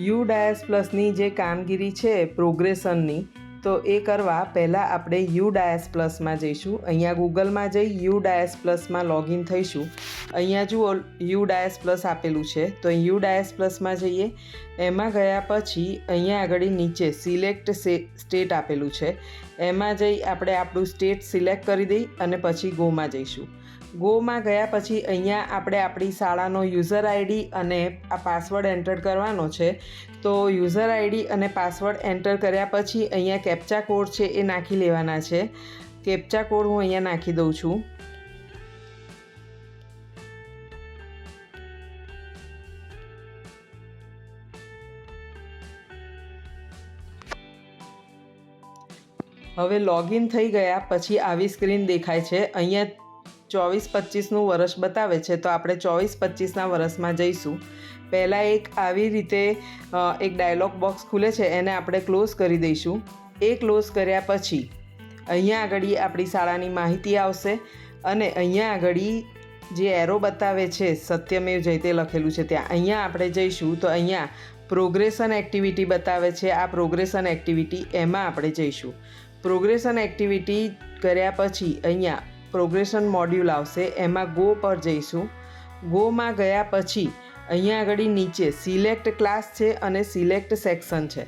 U-ની જે કામગીરી છે પ્રોગ્રેશનની, તો એ કરવા પહેલાં આપણે U-માં જઈશું. અહીંયા ગૂગલમાં જઈ U-માં લોગિન થઈશું. અહીંયા જુઓ U-+ આપેલું છે, તો U-માં જઈએ. એમાં ગયા પછી અહીંયા આગળ નીચે સિલેક્ટ સ્ટેટ આપેલું છે, એમાં જઈ આપણે આપણું સ્ટેટ સિલેક્ટ કરી દઈ અને પછી ગોમાં જઈશું. ગોમાં ગયા પછી અહીંયા આપણે આપણી શાળાનો યુઝર આઈડી અને આ પાસવર્ડ એન્ટર કરવાનો છે. તો યુઝર આઈડી અને પાસવર્ડ એન્ટર કર્યા પછી અહીંયા કેપ્ચા કોડ છે એ નાખી લેવાના છે. કેપ્ચા કોડ હું અહીંયા નાખી દઉં છું. હવે લોગિન થઈ ગયા પછી આવી સ્ક્રીન દેખાય છે. અહીંયા 24-25નું વર્ષ બતાવે છે, તો આપણે 24-25ના વર્ષમાં જઈશું. પહેલાં એક આવી રીતે એક ડાયલોગ બોક્સ ખુલે છે, એને આપણે ક્લોઝ કરી દઈશું. એ ક્લોઝ કર્યા પછી અહીંયા આગળ આપણી શાળાની માહિતી આવશે અને અહીંયા આગળ જે એરો બતાવે છે સત્યમેવ જયતે લખેલું છે ત્યાં અહીંયા આપણે જઈશું. તો અહીંયા પ્રોગ્રેશન એક્ટિવિટી બતાવે છે, આ પ્રોગ્રેશન એક્ટિવિટી એમાં આપણે જઈશું. પ્રોગ્રેશન એક્ટિવિટી કર્યા પછી અહીંયા પ્રોગ્રેશન મોડ્યુલ આવશે, એમાં ગો પર જઈશું. ગોમાં ગયા પછી અહીંયા આગળ નીચે સિલેક્ટ ક્લાસ છે અને સિલેક્ટ સેક્શન છે.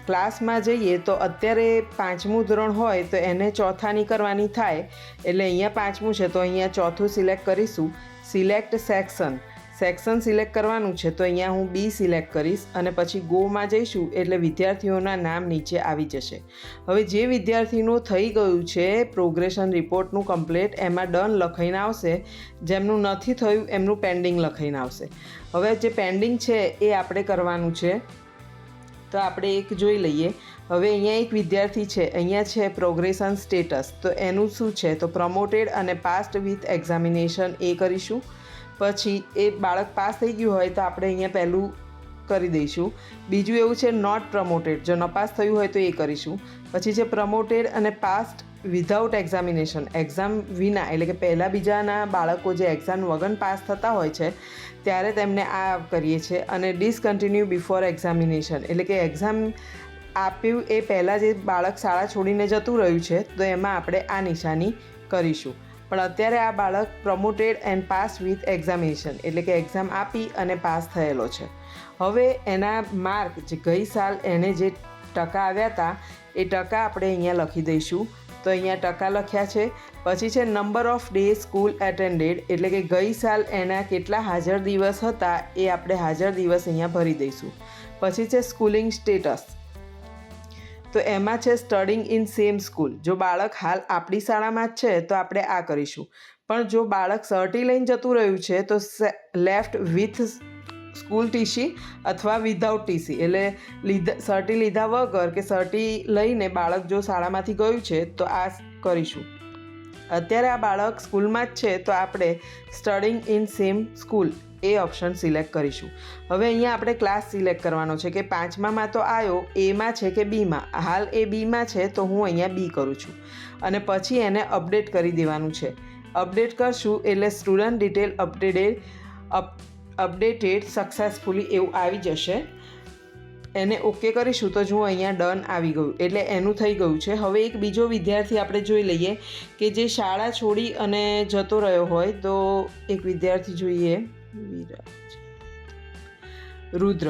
ક્લાસમાં જઈએ તો અત્યારે 5મું ધોરણ હોય તો એને ચોથાની કરવાની થાય, એટલે અહીંયા 5મું છે તો અહીંયા ચોથું સિલેક્ટ કરીશું. સિલેક્ટ સેક્શન સિલેક્ટ કરવાનું છે, તો અહીંયા હું બી સિલેક્ટ કરીશ અને પછી ગોમાં જઈશું એટલે વિદ્યાર્થીઓના નામ નીચે આવી જશે. હવે જે વિદ્યાર્થીનું થઈ ગયું છે પ્રોગ્રેશન રિપોર્ટનું કમ્પ્લીટ, એમાં ડન લખાઈને આવશે. જેમનું નથી થયું એમનું પેન્ડિંગ લખાઈને આવશે. હવે જે પેન્ડિંગ છે એ આપણે કરવાનું છે, તો આપણે એક જોઈ લઈએ. હવે અહીંયા એક વિદ્યાર્થી છે, અહીંયા છે પ્રોગ્રેશન સ્ટેટસ, તો એનું શું છે તો પ્રમોટેડ અને પાસ્ડ વિથ એક્ઝામિનેશન એ કરીશું. પછી એ બાળક પાસ થઈ ગયું હોય તો આપણે અહીંયા પહેલું કરી દઈશું. બીજું એવું છે નોટ પ્રમોટેડ, જો નપાસ થયું હોય તો એ કરીશું. પછી છે પ્રમોટેડ અને પાસ્ડ વિધાઉટ એક્ઝામિનેશન, એક્ઝામ વિના, એટલે કે પહેલાં બીજાના બાળકો જે એક્ઝામ વગર પાસ થતા હોય છે ત્યારે તેમને આ કરીએ છીએ. અને ડિસકન્ટિન્યુ બિફોર એક્ઝામિનેશન, એટલે કે એક્ઝામ આપ્યું એ પહેલાં જે બાળક શાળા છોડીને જતું રહ્યું છે તો એમાં આપણે આ નિશાની કરીશું. પણ અત્યારે આ બાળક promoted and pass with examination, એટલે કે એક્ઝામ આપી અને પાસ થયેલો છે. હવે એના માર્ક જે ગઈ સાલ એને જે ટકા આવ્યા હતા એ ટકા આપણે અહીંયા લખી દઈશું. તો અહીંયા ટકા લખ્યા છે. પછી છે number of day school attended, એટલે કે ગઈ સાલ એના કેટલા હાજર દિવસ હતા એ આપણે હાજર દિવસ અહીંયા ભરી દઈશું. પછી છે સ્કૂલિંગ સ્ટેટસ, તો એમાં છે સ્ટડિંગ ઇન સેમ સ્કૂલ. જો બાળક હાલ આપણી શાળામાં જ છે તો આપણે આ કરીશું. પણ જો બાળક સર્ટી લઈને જતું રહ્યું છે તો લેફ્ટ વિથ સ્કૂલ ટીસી અથવા વિધાઉટ ટીસી, એટલે સર્ટી લીધા વગર કે સર્ટી લઈને બાળક જો શાળામાંથી ગયું છે તો આ કરીશું. અત્યારે આ બાળક સ્કૂલમાં જ છે તો આપણે સ્ટડિંગ ઇન સેમ સ્કૂલ એ ઓપ્શન સિલેક્ટ કરીશું. હવે અહીંયા આપણે ક્લાસ સિલેક્ટ કરવાનો છે કે 5મામાં તો આવ્યો, એમાં છે કે બીમાં. હાલ એ બીમાં છે તો હું અહીંયા બી કરું છું અને પછી એને અપડેટ કરી દેવાનું છે. અપડેટ કરશું એટલે સ્ટુડન્ટ ડિટેલ અપડેટેડ સક્સેસફુલી એવું આવી જશે. એને ઓકે કરીશું તો જો અહીંયા ડન આવી ગયું, એટલે એનું થઈ ગયું છે. હવે એક બીજો વિદ્યાર્થી આપણે જોઈ લઈએ કે જે શાળા છોડી અને જતો રહ્યો હોય. તો એક વિદ્યાર્થી જોઈએ, રુદ્ર.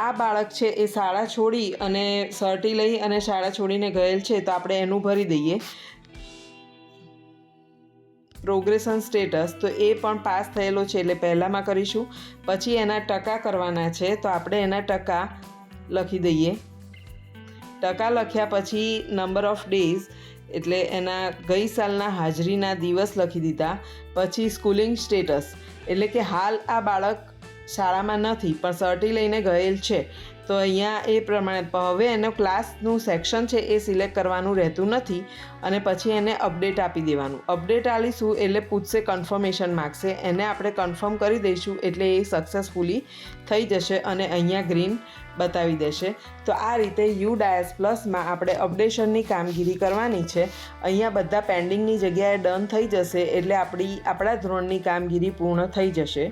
આ બાળક છે એ શાળા છોડી અને સર્ટી લઈ અને શાળા છોડીને ગયેલ છે, તો આપણે એનું ભરી દઈએ પ્રોગ્રેશન સ્ટેટસ. તો એ પણ પાસ થયેલો છે એટલે પહેલાંમાં કરીશું. પછી એના ટકા કરવાના છે, તો આપણે એના ટકા લખી દઈએ. ટકા લખ્યા પછી નંબર ઓફ ડેઝ, એટલે એના ગઈ સાલના હાજરીના દિવસ લખી દીધા. પછી સ્કૂલિંગ સ્ટેટસ, એટલે કે હાલ આ બાળક શાળામાં નથી પણ સર્ટી લઈને ગયેલ છે, તો અહીંયા એ પ્રમાણે હવે એનો ક્લાસનું સેક્શન છે એ સિલેક્ટ કરવાનું રહેતું નથી અને પછી એને અપડેટ આપી દેવાનું. અપડેટ આલીશું એટલે પૂછશે, કન્ફર્મેશન માગશે, એને આપણે કન્ફર્મ કરી દઈશું એટલે એ સક્સેસફુલી થઈ જશે અને અહીંયા ગ્રીન બતાવી દેશે. તો આ રીતે U-માં આપણે અપડેશનની કામગીરી કરવાની છે. અહીંયા બધા પેન્ડિંગની જગ્યાએ ડન થઈ જશે એટલે આપણા ધોરણની કામગીરી પૂર્ણ થઈ જશે.